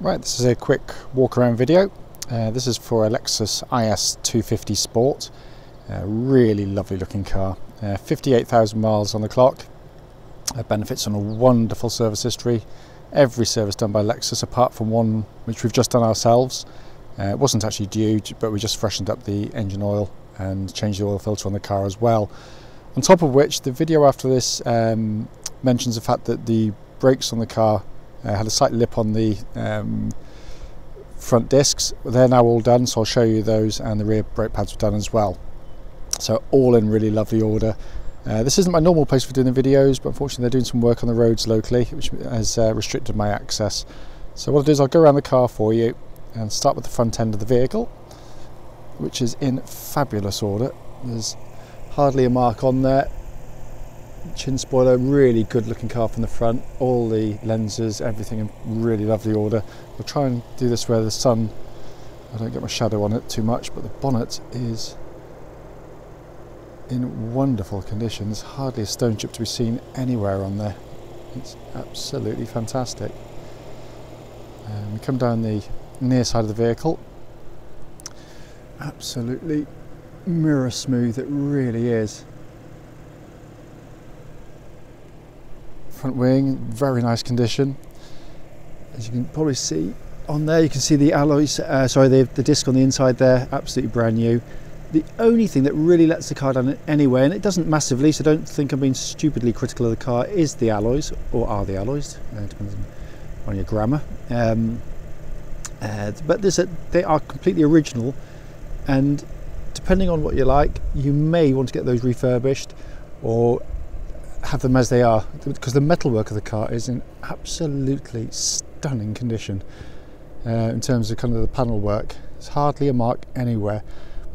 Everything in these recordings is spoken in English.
Right, this is a quick walk around video. This is for a Lexus IS 250 Sport. Really lovely looking car. 58,000 miles on the clock. Benefits on a wonderful service history. Every service done by Lexus apart from one which we've just done ourselves. It wasn't actually due, but we just freshened up the engine oil and changed the oil filter on the car as well. On top of which, the video after this mentions the fact that the brakes on the car had a slight lip on the front discs. They're now all done, so I'll show you those, and the rear brake pads were done as well. So all in really lovely order. This isn't my normal place for doing the videos, but unfortunately they're doing some work on the roads locally, which has restricted my access. So what I'll do is I'll go around the car for you and start with the front end of the vehicle, which is in fabulous order. There's hardly a mark on there. Chin spoiler, really good looking car from the front. All the lenses, everything in really lovely order. We'll try and do this where the sun, I don't get my shadow on it too much, but the bonnet is in wonderful condition. There's hardly a stone chip to be seen anywhere on there. It's absolutely fantastic. We come down the near side of the vehicle. Absolutely mirror smooth, it really is. Front wing, very nice condition. As you can probably see on there, you can see the alloys, the disc on the inside there, absolutely brand new. The only thing that really lets the car down anyway, and it doesn't massively, so don't think I'm being stupidly critical of the car, is the alloys, or are the alloys, depends on your grammar. But they are completely original, and depending on what you like, you may want to get those refurbished or have them as they are, because the metalwork of the car is in absolutely stunning condition. In terms of kind of the panel work, there's hardly a mark anywhere.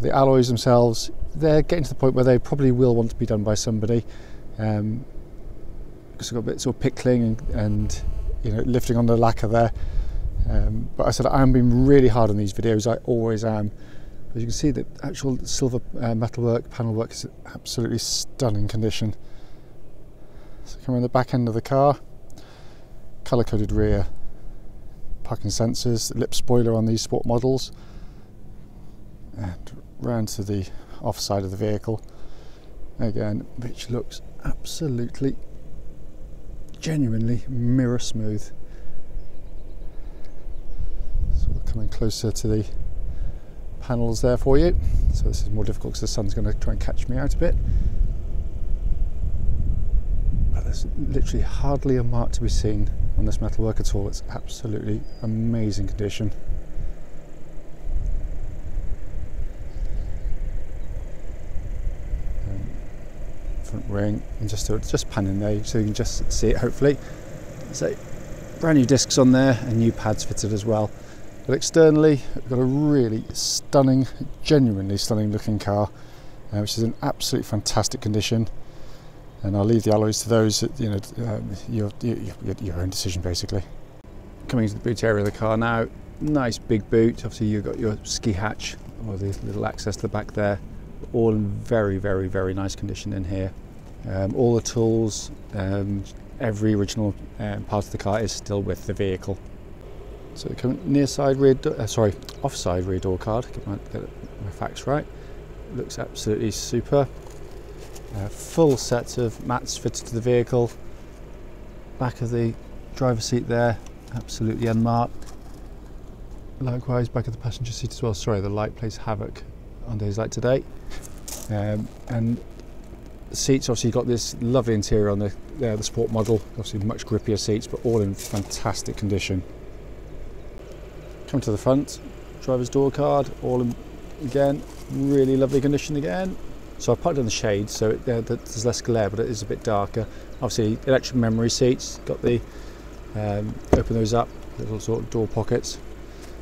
The alloys themselves, they're getting to the point where they probably will want to be done by somebody, because they've got a bit sort of pickling and you know, lifting on the lacquer there. But I said I'm being really hard on these videos, I always am. As you can see, the actual silver metalwork, panel work is in absolutely stunning condition. So come around the back end of the car, colour-coded rear parking sensors, lip spoiler on these sport models, and round to the off side of the vehicle again, which looks absolutely genuinely mirror smooth. So we're coming closer to the panels there for you. So this is more difficult because the sun's going to try and catch me out a bit. But there's literally hardly a mark to be seen on this metalwork at all. It's absolutely amazing condition. Front wing, and just pan in there so you can just see it hopefully. So brand new discs on there and new pads fitted as well. But externally, we've got a really stunning, genuinely stunning looking car, which is in absolutely fantastic condition. And I'll leave the alloys to those, you know, your own decision basically. Coming into the boot area of the car now, nice big boot. Obviously you've got your ski hatch or the little access to the back there. All in very, very, very nice condition in here. All the tools, every original part of the car is still with the vehicle. So we come near side rear, offside rear door card. Get my facts right. Looks absolutely super. Full set of mats fitted to the vehicle. Back of the driver's seat there, absolutely unmarked. Likewise, back of the passenger seat as well. Sorry, the light plays havoc on days like today. And the seats, obviously you've got this lovely interior on the sport model, obviously much grippier seats, but all in fantastic condition. Come to the front, driver's door card, all in, again, really lovely condition again. So I parked in the shade, so there's less glare, but it is a bit darker. Obviously electric memory seats, got the, open those up, little sort of door pockets.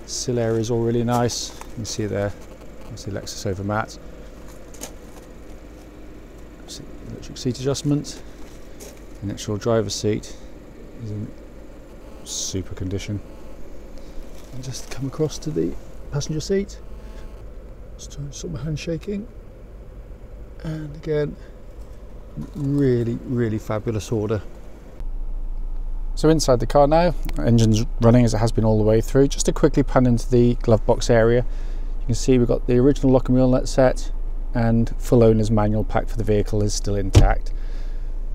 Sill area is all really nice, you can see there, obviously Lexus over mat. Electric seat adjustment. The actual driver's seat is in super condition. And just come across to the passenger seat. Just trying to stop my hand shaking. And again, really, really fabulous order. So inside the car now, engine's running as it has been all the way through. Just to quickly pan into the glove box area, you can see we've got the original lock and wheel nut set, and full owner's manual pack for the vehicle is still intact.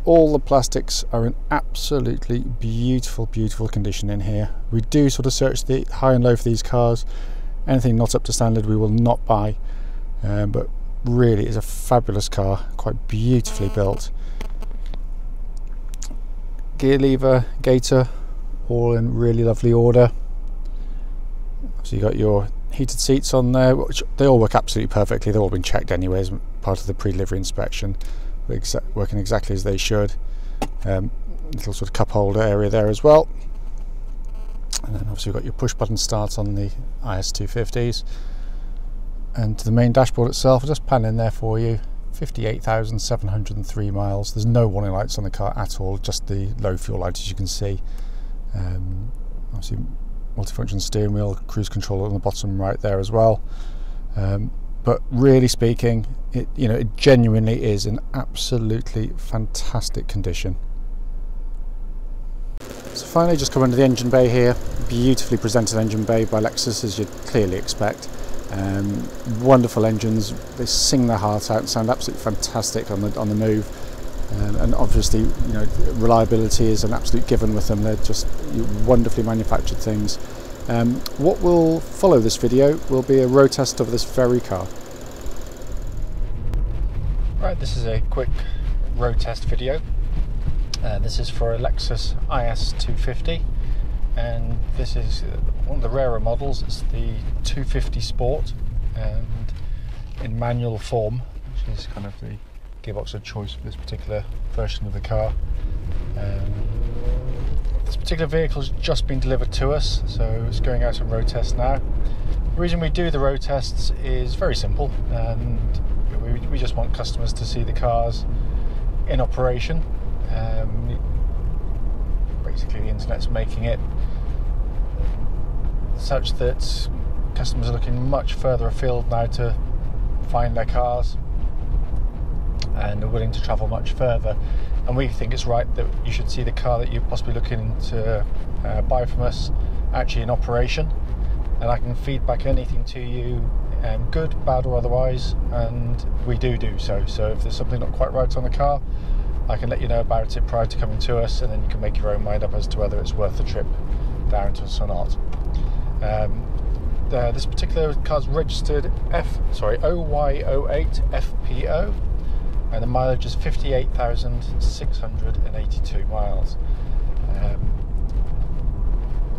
All the plastics are in absolutely beautiful condition in here. We do sort of search the high and low for these cars. Anything not up to standard we will not buy, but really it's a fabulous car, quite beautifully built. Gear lever, gator, all in really lovely order. So you got your heated seats on there, which they all work absolutely perfectly. They've all been checked anyway as part of the pre-delivery inspection, working exactly as they should. Little sort of cup holder area there as well, and then obviously you've got your push button start on the IS250s. And to the main dashboard itself, I'll just pan in there for you. 58,703 miles. There's no warning lights on the car at all, just the low fuel lights, as you can see. Obviously multifunction steering wheel, cruise control on the bottom right there as well. But really speaking, it genuinely is in absolutely fantastic condition. So finally, just come into the engine bay here. Beautifully presented engine bay by Lexus, as you'd clearly expect. Wonderful engines. They sing their heart out and sound absolutely fantastic on the move. And obviously, reliability is an absolute given with them. They're just wonderfully manufactured things. What will follow this video will be a road test of this very car. Right, this is a quick road test video. This is for a Lexus IS250, and this is one of the rarer models. It's the 250 Sport, and in manual form, which is kind of the gearbox of choice for this particular version of the car. This particular vehicle has just been delivered to us, so it's going out on road test now. The reason we do the road tests is very simple, and we just want customers to see the cars in operation. Basically, the internet's making it such that customers are looking much further afield now to find their cars, and are willing to travel much further. And we think it's right that you should see the car that you're possibly looking to buy from us actually in operation, and I can feed back anything to you, good, bad or otherwise, and we do so. So if there's something not quite right on the car, I can let you know about it prior to coming to us, and then you can make your own mind up as to whether it's worth the trip down to us or not. This particular car's registered PY08FPO, and the mileage is 58,682 miles.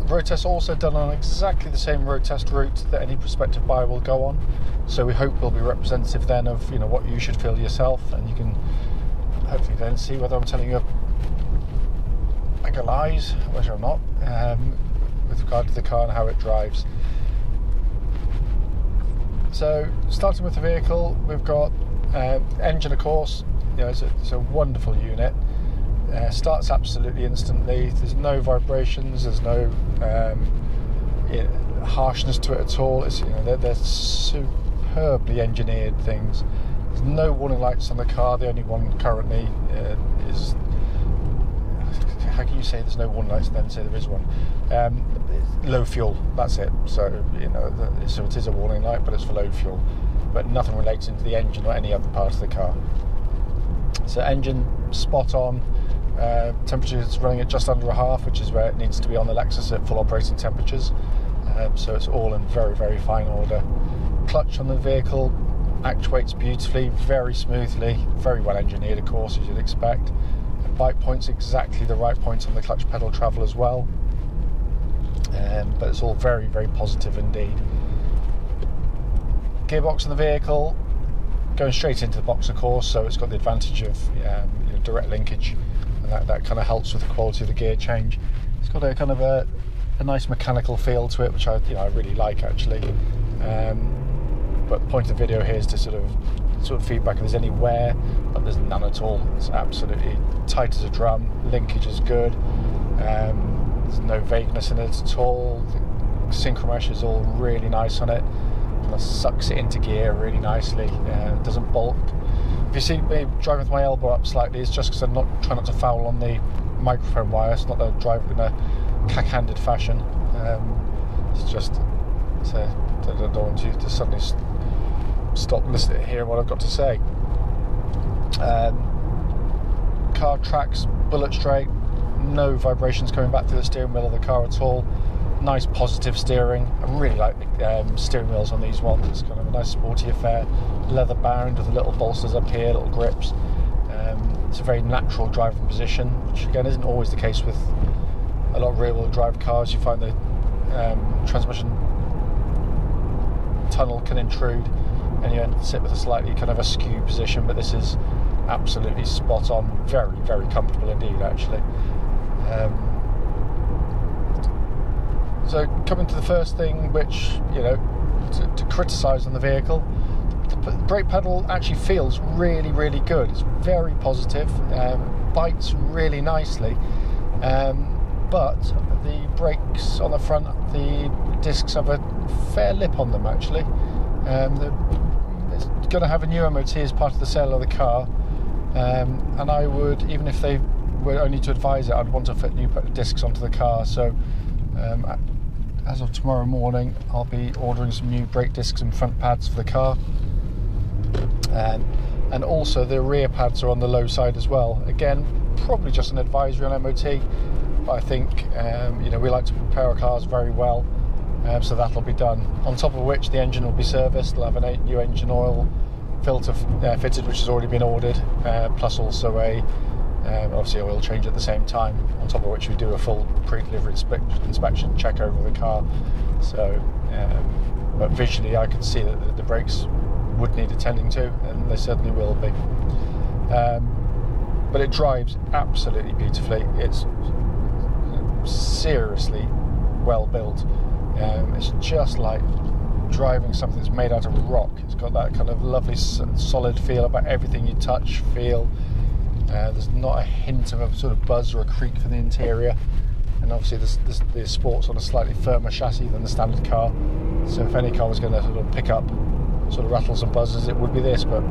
Road test also done on exactly the same road test route that any prospective buyer will go on, so we hope we'll be representative then of what you should feel yourself, and you can hopefully then see whether I'm telling you a bag of lies, whether or not, with regard to the car and how it drives. So starting with the vehicle, we've got engine, of course. It's a wonderful unit. Starts absolutely instantly. There's no vibrations. There's no harshness to it at all. It's they're superbly engineered things. There's no warning lights on the car. The only one currently is. How can you say there's no warning lights and then say there is one? Low fuel. That's it. So so it is a warning light, but it's for low fuel. But nothing relates into the engine or any other part of the car. So engine spot on. Temperature is running at just under a half, which is where it needs to be on the Lexus at full operating temperatures. So it's all in very fine order. Clutch on the vehicle actuates beautifully, very smoothly, very well engineered, of course, as you'd expect. And bike points exactly the right points on the clutch pedal travel as well. But it's all very positive indeed. Gearbox in the vehicle going straight into the box, of course, so it's got the advantage of direct linkage, and that kind of helps with the quality of the gear change. It's got a kind of a nice mechanical feel to it, which I really like actually. But the point of the video here is to sort of feedback if there's any wear, but there's none at all. It's absolutely tight as a drum. Linkage is good. There's no vagueness in it at all. The synchromesh is all really nice on it. Kind of sucks it into gear really nicely. It doesn't bulk. If you see me driving with my elbow up slightly, it's just because I'm trying not to foul on the microphone wire. It's not that I drive in a cack-handed fashion. It's just, so I don't want you to suddenly stop listening, hearing what I've got to say. Car tracks bullet straight, no vibrations coming back through the steering wheel of the car at all. Nice positive steering. I really like the steering wheels on these ones. It's kind of a nice sporty affair, leather bound with the little bolsters up here, little grips. It's a very natural driving position, which again isn't always the case with a lot of rear-wheel drive cars. You find the transmission tunnel can intrude and you sit with a slightly kind of askew position, but this is absolutely spot on. Very, very comfortable indeed, actually. So coming to the first thing, which, you know, to criticise on the vehicle, the brake pedal actually feels really, really good. It's very positive, bites really nicely, but the brakes on the front, the discs have a fair lip on them actually. It's going to have a new MOT as part of the sale of the car, and I would, even if they were only to advise it, I'd want to fit new discs onto the car. So as of tomorrow morning, I'll be ordering some new brake discs and front pads for the car. And also the rear pads are on the low side as well. Again, probably just an advisory on MOT, but I think you know, we like to prepare our cars very well, so that'll be done. On top of which, the engine will be serviced. They'll have a new engine oil filter fitted, which has already been ordered, plus also a obviously oil change at the same time. On top of which, we do a full pre-delivery inspection check over the car. So, but visually, I can see that the brakes would need attending to, and they certainly will be. But it drives absolutely beautifully. It's seriously well built. It's just like driving something that's made out of rock. It's got that kind of lovely solid feel about everything you touch, feel. There's not a hint of a sort of buzz or a creak from the interior. And obviously the Sport's on a slightly firmer chassis than the standard car. So if any car was going to sort of pick up sort of rattles and buzzes, it would be this, but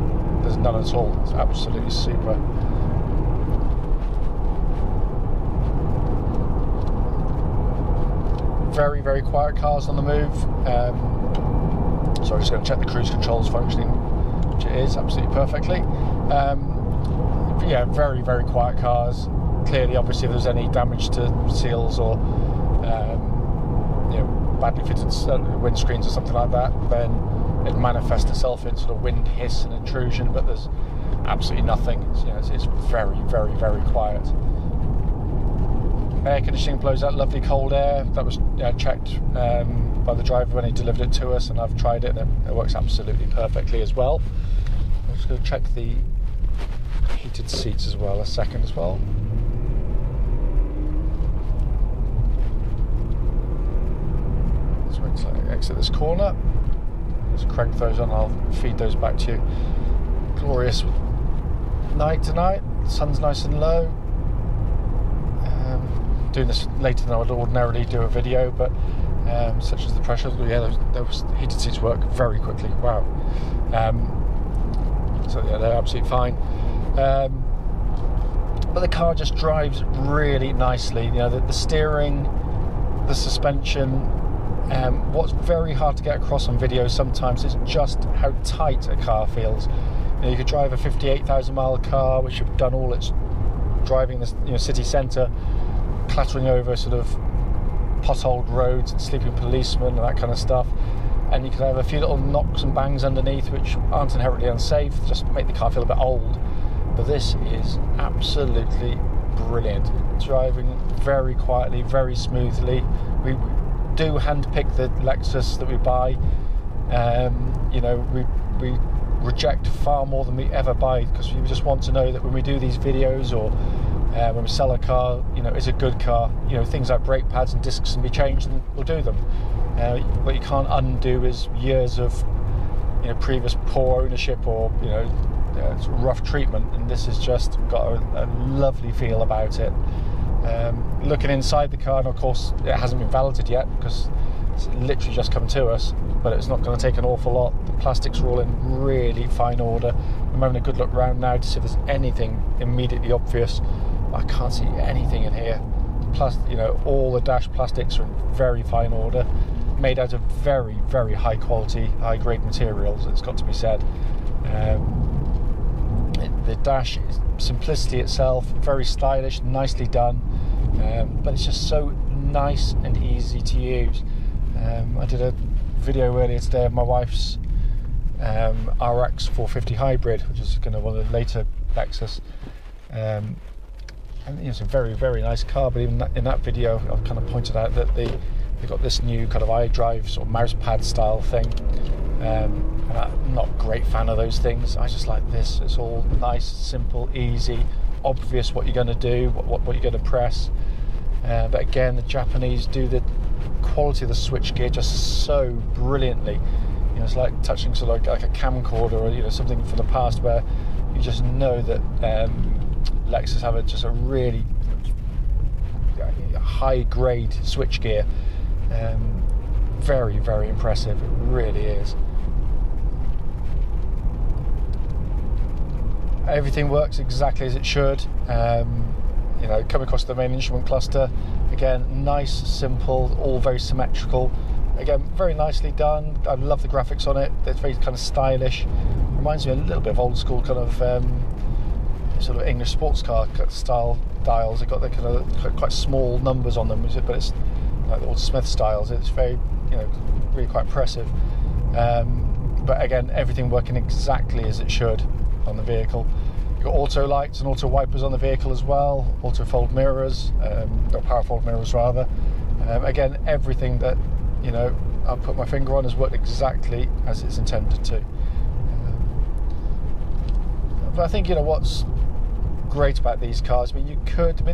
there's none at all. It's absolutely super. Very, very quiet cars on the move. So I'm just going to check the cruise controls functioning, which it is absolutely perfectly. Yeah, very, very quiet cars. Clearly, obviously, if there's any damage to seals or you know, badly fitted windscreens or something like that, then it manifests itself in sort of wind hiss and intrusion. But there's absolutely nothing. You know, it's very, very, very quiet. Air conditioning blows out lovely cold air. That was checked by the driver when he delivered it to us, and I've tried it, and it works absolutely perfectly as well. I'm just going to check the heated seats as well, a second as well. So wait till I exit this corner. Just crank those on, I'll feed those back to you. Glorious night tonight, the sun's nice and low. Doing this later than I would ordinarily do a video, but such as the pressure, yeah, those heated seats work very quickly. Wow. So yeah, they're absolutely fine. But the car just drives really nicely. You know, the steering, the suspension. What's very hard to get across on video sometimes is just how tight a car feels. You know, you could drive a 58,000 mile car, which have done all its driving the, you know, city centre, clattering over sort of potholed roads and sleeping policemen and that kind of stuff, and you could have a few little knocks and bangs underneath which aren't inherently unsafe, just make the car feel a bit old. But this is absolutely brilliant, driving very quietly, very smoothly. We do handpick the Lexus that we buy. You know, we reject far more than we ever buy, because we just want to know that when we do these videos, or when we sell a car, you know, it's a good car. You know, things like brake pads and discs can be changed, and we'll do them. What you can't undo is years of, you know, previous poor ownership or, you know, sort of rough treatment. And this has just got a lovely feel about it. Looking inside the car, and of course it hasn't been valeted yet because it's literally just come to us, but it's not going to take an awful lot. The plastics are all in really fine order. I'm having a good look around now to see if there's anything immediately obvious. I can't see anything in here. Plus, you know, all the dash plastics are in very fine order, made out of very, very high quality, high grade materials, it's got to be said. The dash is simplicity itself, very stylish, nicely done, but it's just so nice and easy to use. I did a video earlier today of my wife's RX 450 hybrid, which is kind of one of the later Lexus, and it's a very, very nice car. But even in that video, I've kind of pointed out that they've got this new kind of iDrive sort of mouse pad style thing, and I'm not a great fan of those things. I just like this. It's all nice, simple, easy, obvious what you're going to do, what you're going to press. But again, the Japanese do the quality of the switchgear just so brilliantly. You know, it's like touching sort of like a camcorder, or you know, something from the past, where you just know that Lexus have just a really high grade switchgear. Very, very impressive. It really is. Everything works exactly as it should. You know, come across the main instrument cluster, again, nice, simple, all very symmetrical. Again, very nicely done. I love the graphics on it. It's very kind of stylish. Reminds me a little bit of old school kind of sort of English sports car style dials. They've got the kind of quite small numbers on them, but it's like the old Smith styles. It's very, you know, really quite impressive. But again, everything working exactly as it should on the vehicle. You've got auto lights and auto wipers on the vehicle as well, auto fold mirrors, or power fold mirrors rather. Again, everything that, you know, I'll put my finger on has worked exactly as it's intended to. But I think, you know, what's great about these cars, I mean,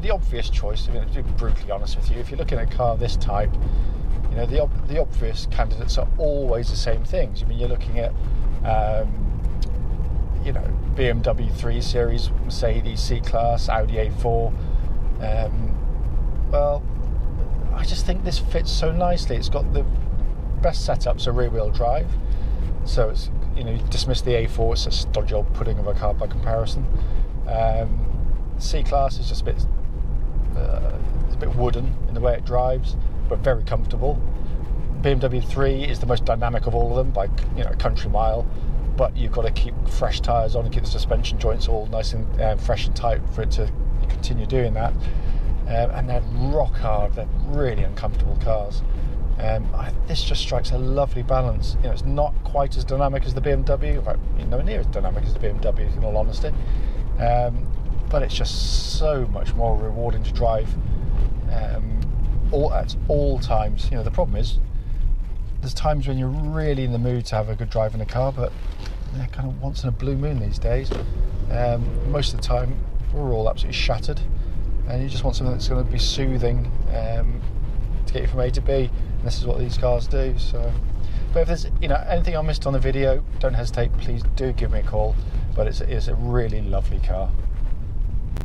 the obvious choice, I mean, to be brutally honest with you, if you're looking at a car of this type, you know, the obvious candidates are always the same things. I mean, you're looking at, you know, BMW 3 Series, Mercedes C-Class, Audi A4. Well, I just think this fits so nicely. It's got the best setups, a rear-wheel drive. So it's, you know, you dismiss the A4, it's a stodgy old pudding of a car by comparison. C-Class is just it's a bit wooden in the way it drives, but very comfortable. BMW 3 is the most dynamic of all of them by, you know, a country mile, but you've got to keep fresh tyres on and keep the suspension joints all nice and fresh and tight for it to continue doing that. And they're rock hard. They're really uncomfortable cars. This just strikes a lovely balance. You know, it's not quite as dynamic as the BMW, in fact, nowhere near as dynamic as the BMW, in all honesty. But it's just so much more rewarding to drive at all times. You know, the problem is there's times when you're really in the mood to have a good drive in a car, but they're kind of once in a blue moon these days. Most of the time we're all absolutely shattered, and you just want something that's going to be soothing to get you from A to B, and this is what these cars do. So, but if there's, you know, anything I missed on the video, don't hesitate, please do give me a call. But it's a really lovely car.